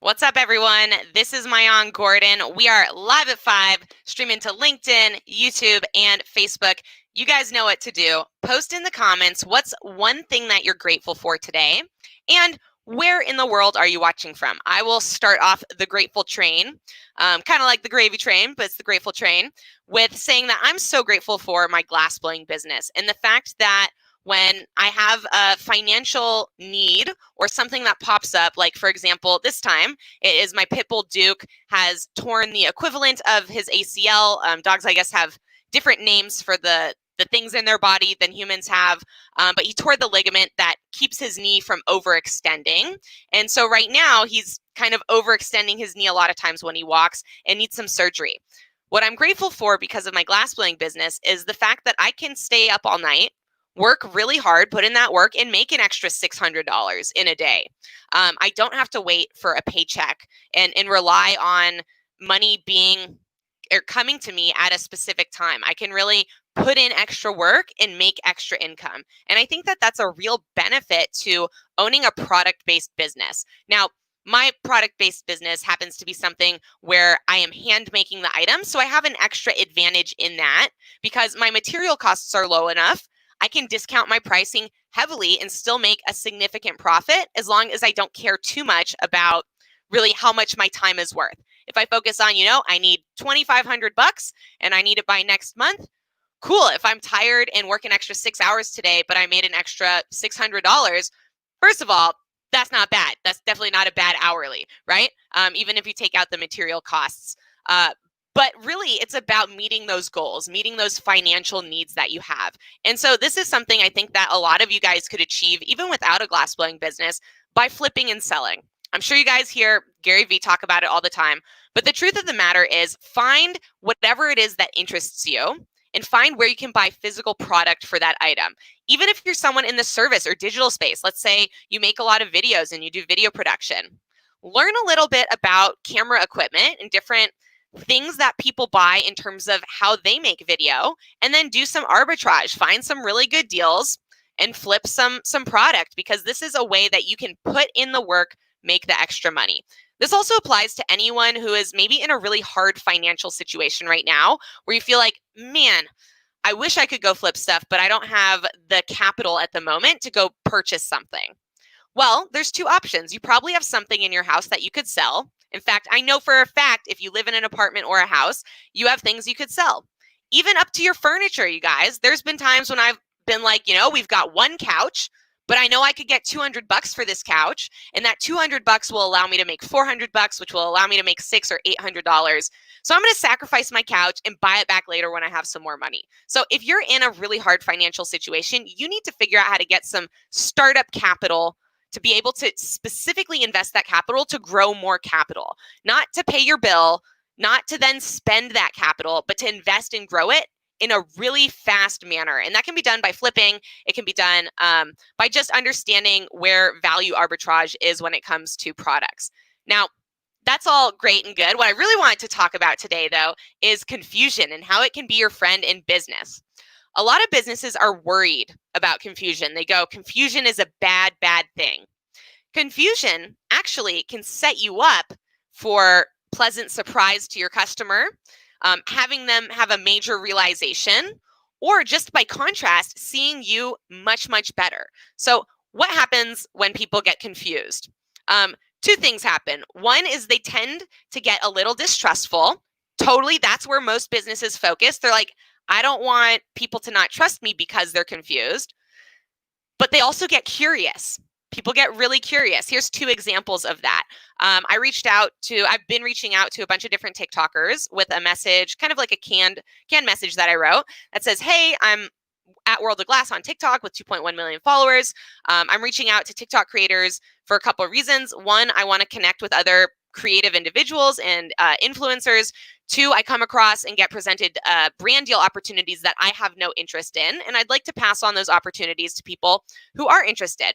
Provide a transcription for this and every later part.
What's up, everyone? This is Mayan Gordon. We are live at 5, streaming to LinkedIn, YouTube, and Facebook. You guys know what to do. Post in the comments what's one thing that you're grateful for today, and where in the world are you watching from? I will start off the Grateful Train, kind of like the Gravy Train, but it's the Grateful Train, with saying that I'm so grateful for my glass blowing business and the fact that when I have a financial need or something that pops up, like for example, this time it is my pit bull Duke has torn the equivalent of his ACL. Dogs, I guess, have different names for the things in their body than humans have, but he tore the ligament that keeps his knee from overextending. And so right now he's kind of overextending his knee a lot of times when he walks and needs some surgery. What I'm grateful for because of my glass blowing business is the fact that I can stay up all night, work really hard, put in that work, and make an extra $600 in a day. I don't have to wait for a paycheck and rely on money being or coming to me at a specific time. I can really put in extra work and make extra income. And I think that that's a real benefit to owning a product-based business. Now, my product-based business happens to be something where I am hand making the items. So I have an extra advantage in that because my material costs are low enough. I can discount my pricing heavily and still make a significant profit as long as I don't care too much about really how much my time is worth. If I focus on, I need $2,500 and I need it by next month, cool. If I'm tired and work an extra 6 hours today, but I made an extra $600, first of all, that's not bad. That's definitely not a bad hourly, right? Even if you take out the material costs. But really, it's about meeting those goals, meeting those financial needs that you have. And so this is something I think that a lot of you guys could achieve even without a glass blowing business by flipping and selling. I'm sure you guys hear Gary Vee talk about it all the time. But the truth of the matter is find whatever it is that interests you and find where you can buy physical product for that item. Even if you're someone in the service or digital space, let's say you make a lot of videos and you do video production, learn a little bit about camera equipment and different things that people buy in terms of how they make video, and then do some arbitrage, find some really good deals and flip some product, because this is a way that you can put in the work, make the extra money. This also applies to anyone who is maybe in a really hard financial situation right now where you feel like, man, I wish I could go flip stuff, but I don't have the capital at the moment to go purchase something. Well, there's two options. You probably have something in your house that you could sell. In fact, I know for a fact if you live in an apartment or a house, you have things you could sell. Even up to your furniture, you guys. There's been times when I've been like, we've got one couch, but I know I could get $200 for this couch, and that $200 will allow me to make $400, which will allow me to make $600 or $800. So I'm going to sacrifice my couch and buy it back later when I have some more money. So if you're in a really hard financial situation, you need to figure out how to get some startup capital to be able to specifically invest that capital to grow more capital, not to pay your bill, not to then spend that capital, but to invest and grow it in a really fast manner. And that can be done by flipping. It can be done by just understanding where value arbitrage is when it comes to products. Now, that's all great and good. What I really wanted to talk about today, though, is confusion and how it can be your friend in business. A lot of businesses are worried about confusion. They go, confusion is a bad, bad thing. Confusion actually can set you up for pleasant surprise to your customer, having them have a major realization, or just by contrast, seeing you much, much better. So what happens when people get confused? Two things happen. One is they tend to get a little distrustful. Totally, that's where most businesses focus. They're like, I don't want people to not trust me because they're confused. But they also get curious. People get really curious. Here's two examples of that. I've been reaching out to a bunch of different TikTokers with a message, kind of like a canned message that I wrote that says, hey, I'm at World of Glass on TikTok with 2.1 million followers. I'm reaching out to TikTok creators for a couple of reasons. One, I want to connect with other creative individuals and influencers. Two, I come across and get presented brand deal opportunities that I have no interest in, and I'd like to pass on those opportunities to people who are interested.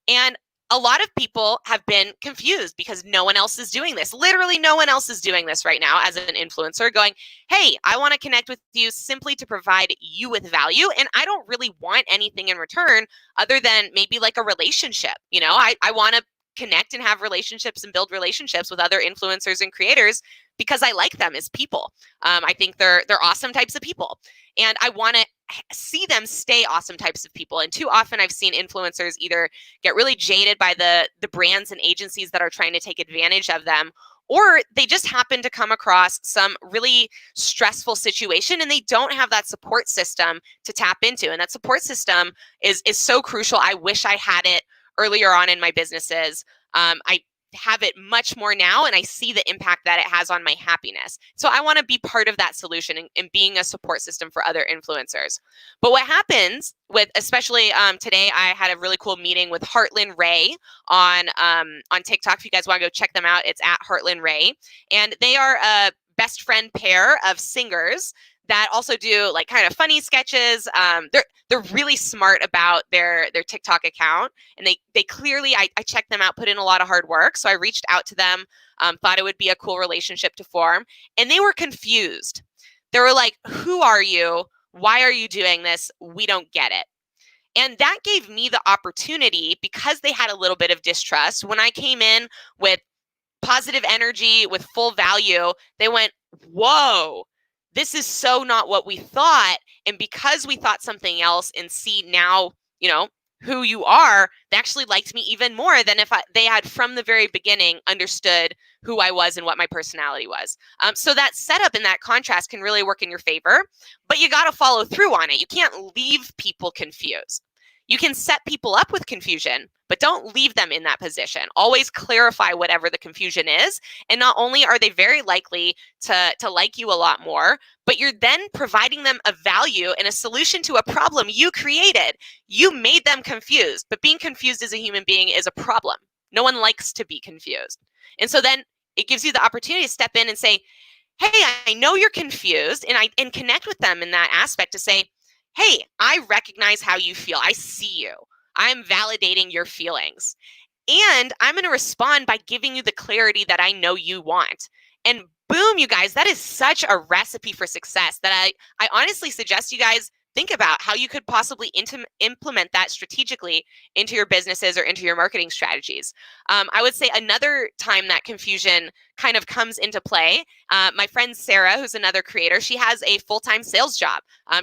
And a lot of people have been confused because no one else is doing this. Literally no one else is doing this right now as an influencer, going, hey, I want to connect with you simply to provide you with value, and I don't really want anything in return other than maybe like a relationship. I want to connect and have relationships and build relationships with other influencers and creators because I like them as people. I think they're awesome types of people, and I want to see them stay awesome types of people. And too often I've seen influencers either get really jaded by the brands and agencies that are trying to take advantage of them, or they just happen to come across some really stressful situation and they don't have that support system to tap into. And that support system is so crucial. I wish I had it earlier on in my businesses. I have it much more now, and I see the impact that it has on my happiness. So I want to be part of that solution and being a support system for other influencers. But what happens with, especially today, I had a really cool meeting with Heartland Ray on TikTok. If you guys want to go check them out, it's at Heartland Ray, and they are a best friend pair of singers that also do like kind of funny sketches. They're really smart about their TikTok account, and they clearly, I checked them out, put in a lot of hard work. So I reached out to them, thought it would be a cool relationship to form, and they were confused. They were like, "Who are you? Why are you doing this? We don't get it." And that gave me the opportunity, because they had a little bit of distrust. When I came in with positive energy, with full value, they went, "Whoa, this is so not what we thought." And because we thought something else and see now, who you are, they actually liked me even more than if they had from the very beginning understood who I was and what my personality was. So that setup and that contrast can really work in your favor, but you got to follow through on it. You can't leave people confused. You can set people up with confusion, but don't leave them in that position. Always clarify whatever the confusion is. And not only are they very likely to like you a lot more, but you're then providing them a value and a solution to a problem you created. You made them confused, but being confused as a human being is a problem. No one likes to be confused. And so then it gives you the opportunity to step in and say, "Hey, I know you're confused," and connect with them in that aspect to say, "Hey, I recognize how you feel. I see you. I'm validating your feelings. And I'm going to respond by giving you the clarity that I know you want." And boom, you guys, that is such a recipe for success that I honestly suggest you guys think about how you could possibly implement that strategically into your businesses or into your marketing strategies. I would say another time that confusion kind of comes into play, my friend Sarah, who's another creator, she has a full-time sales job. I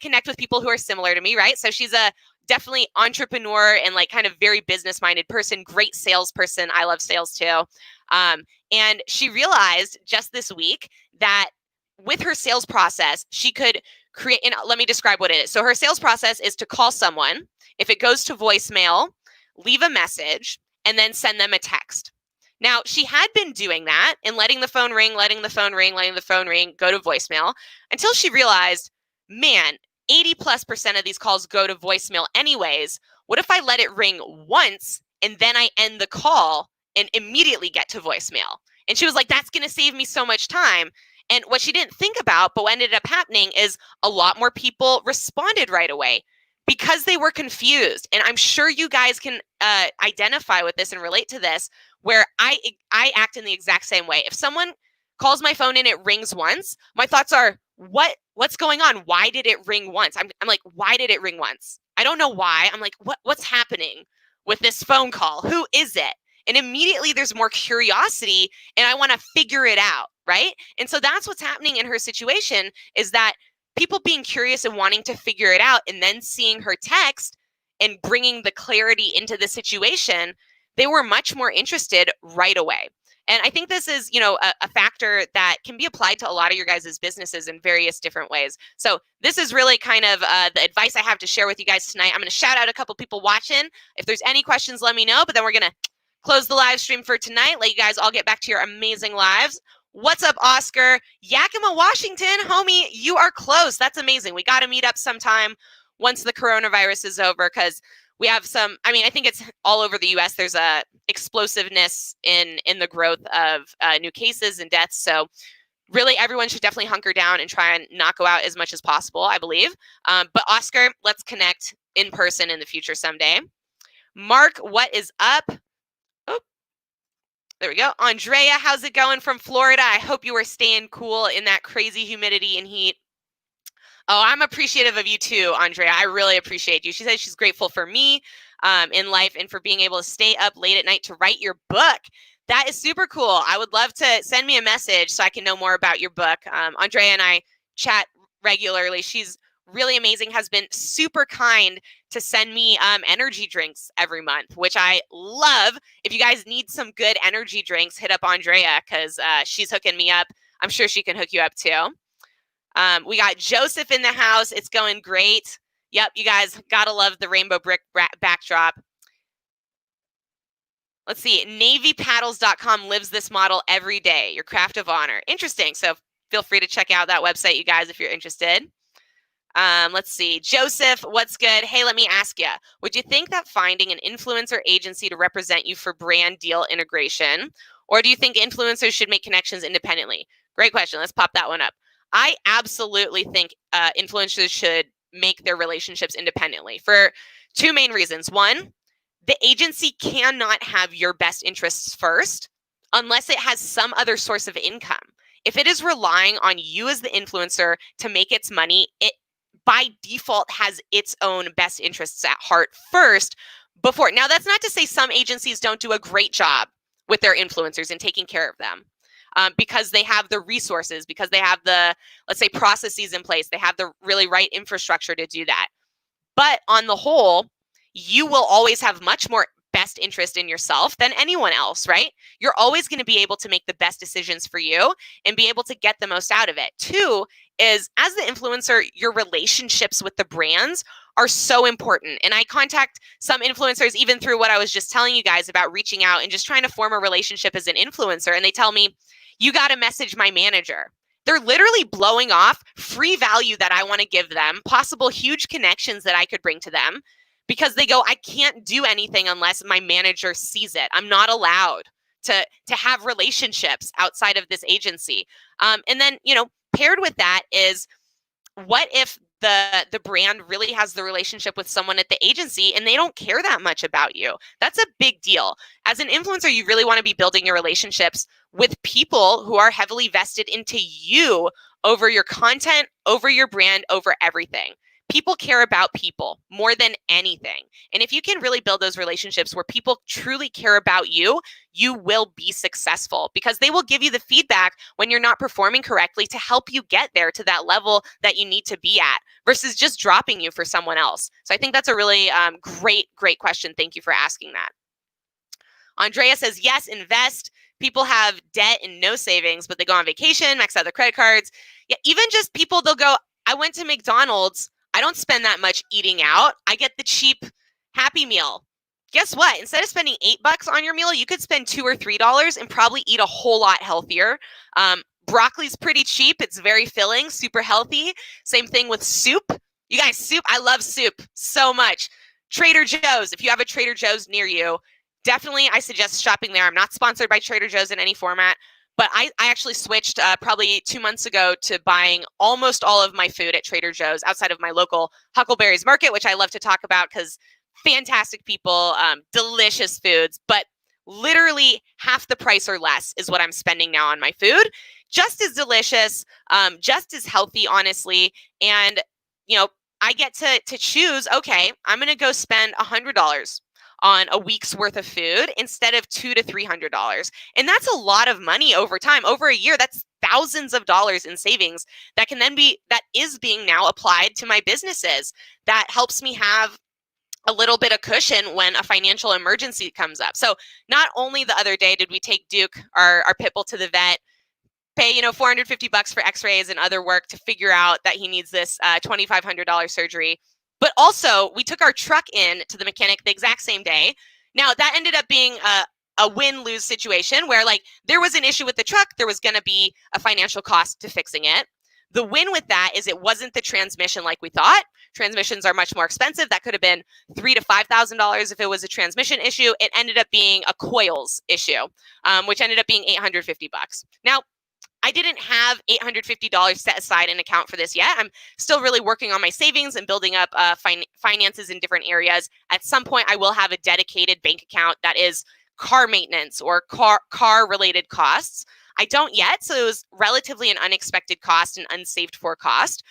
connect with people who are similar to me, right? So she's a definitely entrepreneur and like kind of very business-minded person, great salesperson. I love sales too. And she realized just this week that with her sales process, she could create, and let me describe what it is. So her sales process is to call someone. If it goes to voicemail, leave a message, and then send them a text. Now, she had been doing that and letting the phone ring, letting the phone ring, letting the phone ring, go to voicemail, until she realized, man, 80+% of these calls go to voicemail anyways. What if I let it ring once and then I end the call and immediately get to voicemail? And she was like, that's going to save me so much time. And what she didn't think about, but what ended up happening, is a lot more people responded right away because they were confused. And I'm sure you guys can identify with this and relate to this, where I act in the exact same way. If someone calls my phone and it rings once, my thoughts are, what's going on? Why did it ring once? I'm like, why did it ring once? I don't know why. I'm like, what's happening with this phone call? Who is it? And immediately there's more curiosity and I want to figure it out, right? And so that's what's happening in her situation, is that people being curious and wanting to figure it out, and then seeing her text and bringing the clarity into the situation, they were much more interested right away. And I think this is, a factor that can be applied to a lot of your guys' businesses in various different ways. So this is really kind of the advice I have to share with you guys tonight. I'm going to shout out a couple people watching. If there's any questions, let me know. But then we're going to close the live stream for tonight. Let you guys all get back to your amazing lives. What's up, Oscar? Yakima, Washington, homie, you are close. That's amazing. We got to meet up sometime once the coronavirus is over, because we have some, I think it's all over the U.S. There's a explosiveness in the growth of new cases and deaths. So really, everyone should definitely hunker down and try and not go out as much as possible, I believe. But Oscar, let's connect in person in the future someday. Mark, what is up? Oh, there we go. Andrea, how's it going from Florida? I hope you are staying cool in that crazy humidity and heat. Oh, I'm appreciative of you too, Andrea. I really appreciate you. She says she's grateful for me. in life, and for being able to stay up late at night to write your book. That is super cool. I would love to send me a message so I can know more about your book. Andrea and I chat regularly. She's really amazing, has been super kind to send me energy drinks every month, which I love. If you guys need some good energy drinks, hit up Andrea because she's hooking me up. I'm sure she can hook you up too. We got Joseph in the house. It's going great. Yep, you guys gotta love the rainbow brick backdrop. Let's see, NavyPaddles.com lives this model every day, your craft of honor. Interesting. So feel free to check out that website, you guys, if you're interested. Let's see, Joseph, what's good? Hey, let me ask you, would you think that finding an influencer agency to represent you for brand deal integration, or do you think influencers should make connections independently? Great question. Let's pop that one up. I absolutely think influencers should make their relationships independently for two main reasons. One, the agency cannot have your best interests first unless it has some other source of income. If it is relying on you as the influencer to make its money, it by default has its own best interests at heart first before. Now, that's not to say some agencies don't do a great job with their influencers and taking care of them because they have the resources, because they have the, let's say, processes in place. They have the really right infrastructure to do that. But on the whole, you will always have much more best interest in yourself than anyone else, right? You're always going to be able to make the best decisions for you and be able to get the most out of it. Two is, as the influencer, your relationships with the brands are so important. And I contact some influencers even through what I was just telling you guys about reaching out and just trying to form a relationship as an influencer. And they tell me, you got to message my manager. They're literally blowing off free value that I want to give them, possible huge connections that I could bring to them, because they go, I can't do anything unless my manager sees it. I'm not allowed to have relationships outside of this agency. And then, paired with that is, what if the brand really has the relationship with someone at the agency and they don't care that much about you? That's a big deal. As an influencer, you really want to be building your relationships with people who are heavily vested into you over your content, over your brand, over everything. People care about people more than anything. And if you can really build those relationships where people truly care about you, you will be successful because they will give you the feedback when you're not performing correctly to help you get there to that level that you need to be at versus just dropping you for someone else. So I think that's a really great question. Thank you for asking that. Andrea says, yes, invest. People have debt and no savings, but they go on vacation, max out their credit cards. Yeah, even just people, they'll go, I went to McDonald's. I don't spend that much eating out. I get the cheap Happy Meal. Guess what? Instead of spending $8 on your meal, you could spend $2 or $3 and probably eat a whole lot healthier. Broccoli's pretty cheap. It's very filling, super healthy. Same thing with soup. You guys, soup, I love soup so much. Trader Joe's, if you have a Trader Joe's near you, definitely I suggest shopping there. I'm not sponsored by Trader Joe's in any format. But I actually switched probably 2 months ago to buying almost all of my food at Trader Joe's outside of my local Huckleberry's Market, which I love to talk about because fantastic people, delicious foods, but literally half the price or less is what I'm spending now on my food. Just as delicious, just as healthy, honestly. And, I get to choose, okay, I'm going to go spend $100 on a week's worth of food instead of $200 to $300. And that's a lot of money over time. Over a year, that's thousands of dollars in savings that is being now applied to my businesses. That helps me have a little bit of cushion when a financial emergency comes up. So not only the other day did we take Duke, our pit bull, to the vet, pay $450 for x-rays and other work to figure out that he needs this $2,500 surgery. But also, we took our truck in to the mechanic the exact same day. Now, that ended up being a win-lose situation where, there was an issue with the truck. There was going to be a financial cost to fixing it. The win with that is it wasn't the transmission like we thought. Transmissions are much more expensive. That could have been $3,000 to $5,000 if it was a transmission issue. It ended up being a coils issue, which ended up being $850. Now, I didn't have $850 set aside an account for this yet. I'm still really working on my savings and building up finances in different areas. At some point, I will have a dedicated bank account that is car maintenance or car related costs. I don't yet, so it was relatively an unexpected cost and unsaved for cost.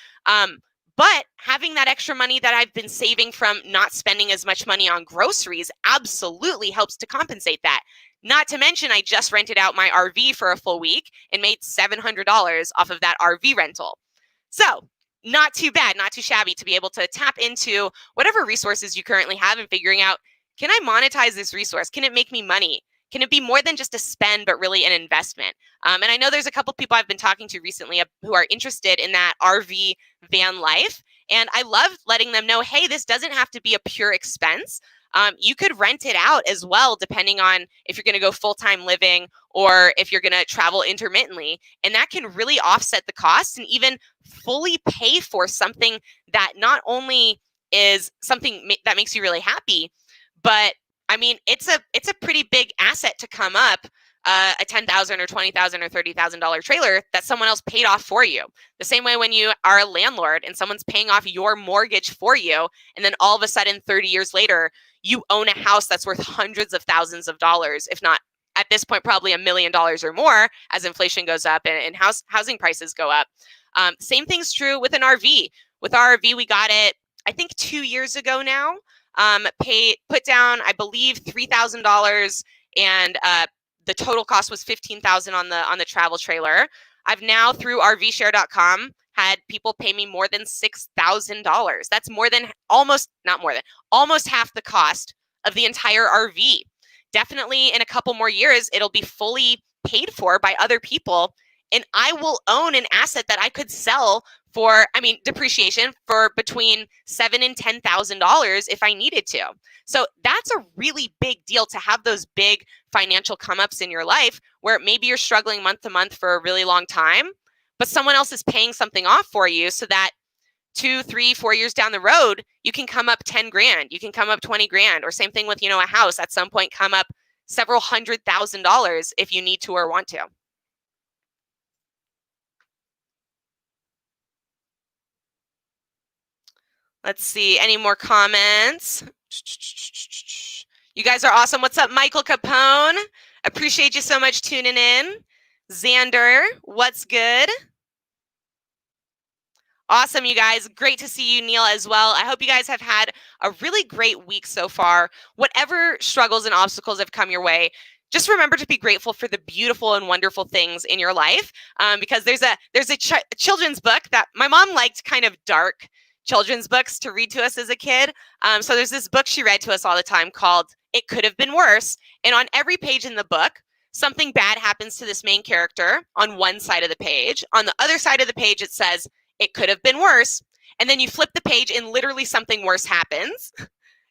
But having that extra money that I've been saving from not spending as much money on groceries absolutely helps to compensate that. Not to mention, I just rented out my RV for a full week and made $700 off of that RV rental. So, not too bad, not too shabby to be able to tap into whatever resources you currently have and figuring out, can I monetize this resource? Can it make me money? Can it be more than just a spend, but really an investment? And I know there's a couple people I've been talking to recently who are interested in that RV van life. And I love letting them know, hey, this doesn't have to be a pure expense. You could rent it out as well, depending on if you're going to go full-time living or if you're going to travel intermittently. And that can really offset the costs and even fully pay for something that not only is something that makes you really happy, but I mean, it's a pretty big asset to come up a $10,000 or $20,000 or $30,000 trailer that someone else paid off for you. The same way when you are a landlord and someone's paying off your mortgage for you, and then all of a sudden 30 years later, you own a house that's worth hundreds of thousands of dollars, if not at this point, probably $1 million or more as inflation goes up and housing prices go up. Same thing's true with an RV. With our RV, we got it, I think 2 years ago now. Put down, I believe, $3,000, and the total cost was $15,000 on the travel trailer. I've now, through RVshare.com, had people pay me more than $6,000. That's almost half the cost of the entire RV. Definitely in a couple more years, it'll be fully paid for by other people, and I will own an asset that I could sell for, depreciation for between $7,000 and $10,000 if I needed to. So that's a really big deal to have those big financial come-ups in your life where maybe you're struggling month to month for a really long time, but someone else is paying something off for you so that 2, 3, 4 years down the road, you can come up 10 grand, you can come up 20 grand, or same thing with, a house at some point, come up several $100,000 if you need to or want to. Let's see, any more comments? You guys are awesome. What's up, Michael Capone? Appreciate you so much tuning in. Xander, what's good? Awesome, you guys. Great to see you, Neil, as well. I hope you guys have had a really great week so far. Whatever struggles and obstacles have come your way, just remember to be grateful for the beautiful and wonderful things in your life, because there's a children's book that my mom liked, kind of dark children's books to read to us as a kid. So there's this book she read to us all the time called It Could Have Been Worse. And on every page in the book, something bad happens to this main character on one side of the page. On the other side of the page, it says, it could have been worse. And then you flip the page and literally something worse happens.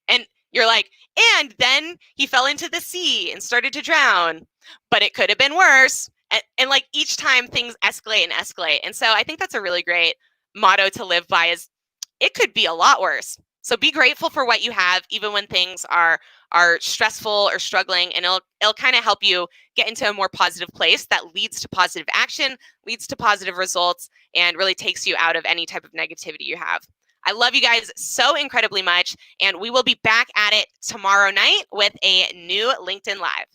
And you're like, and then he fell into the sea and started to drown, but it could have been worse. And like each time things escalate and escalate. And so I think that's a really great motto to live by, is it could be a lot worse. So be grateful for what you have, even when things are stressful or struggling, and it'll kind of help you get into a more positive place that leads to positive action, leads to positive results, and really takes you out of any type of negativity you have. I love you guys so incredibly much, and we will be back at it tomorrow night with a new LinkedIn Live.